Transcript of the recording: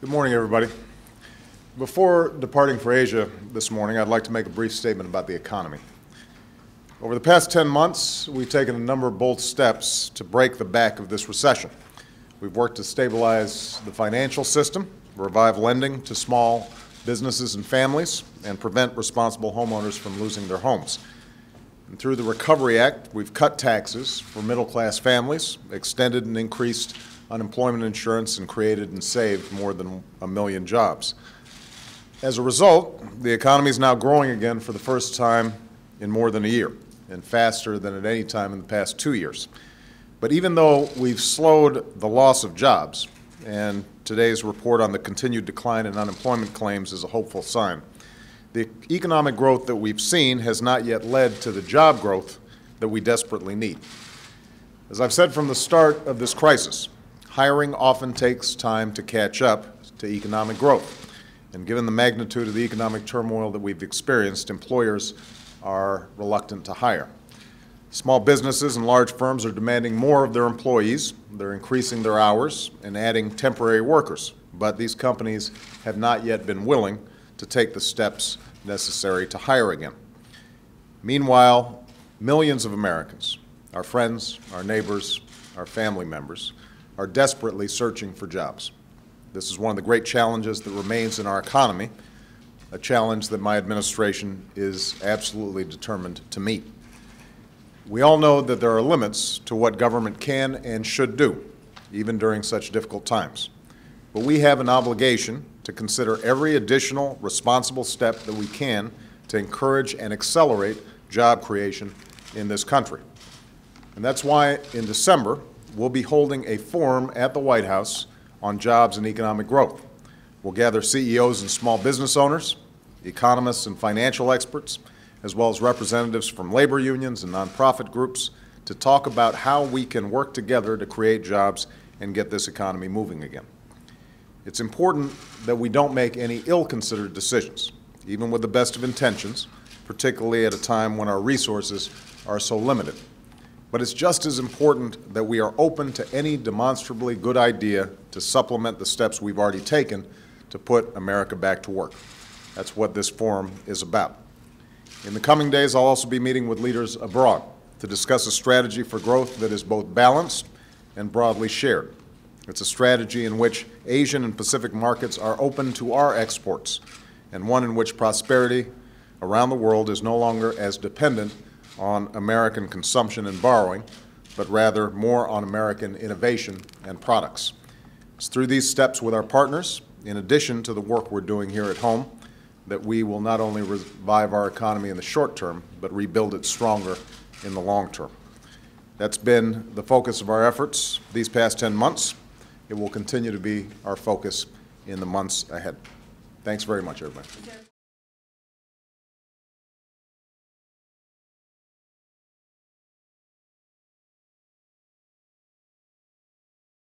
Good morning, everybody. Before departing for Asia this morning, I'd like to make a brief statement about the economy. Over the past 10 months, we've taken a number of bold steps to break the back of this recession. We've worked to stabilize the financial system, revive lending to small businesses and families, and prevent responsible homeowners from losing their homes. And through the Recovery Act, we've cut taxes for middle-class families, extended and increased unemployment insurance, and created and saved more than 1 million jobs. As a result, the economy is now growing again for the first time in more than a year, and faster than at any time in the past 2 years. But even though we've slowed the loss of jobs, and today's report on the continued decline in unemployment claims is a hopeful sign, the economic growth that we've seen has not yet led to the job growth that we desperately need. As I've said from the start of this crisis, hiring often takes time to catch up to economic growth. And given the magnitude of the economic turmoil that we've experienced, employers are reluctant to hire. Small businesses and large firms are demanding more of their employees. They're increasing their hours and adding temporary workers. But these companies have not yet been willing to take the steps necessary to hire again. Meanwhile, millions of Americans, our friends, our neighbors, our family members, are desperately searching for jobs. This is one of the great challenges that remains in our economy, a challenge that my administration is absolutely determined to meet. We all know that there are limits to what government can and should do, even during such difficult times. But we have an obligation to consider every additional responsible step that we can to encourage and accelerate job creation in this country. And that's why in December, we'll be holding a forum at the White House on jobs and economic growth. We'll gather CEOs and small business owners, economists and financial experts, as well as representatives from labor unions and nonprofit groups to talk about how we can work together to create jobs and get this economy moving again. It's important that we don't make any ill-considered decisions, even with the best of intentions, particularly at a time when our resources are so limited. But it's just as important that we are open to any demonstrably good idea to supplement the steps we've already taken to put America back to work. That's what this forum is about. In the coming days, I'll also be meeting with leaders abroad to discuss a strategy for growth that is both balanced and broadly shared. It's a strategy in which Asian and Pacific markets are open to our exports, and one in which prosperity around the world is no longer as dependent on American consumption and borrowing, but rather more on American innovation and products. It's through these steps with our partners, in addition to the work we're doing here at home, that we will not only revive our economy in the short term, but rebuild it stronger in the long term. That's been the focus of our efforts these past 10 months. It will continue to be our focus in the months ahead. Thanks very much, everybody.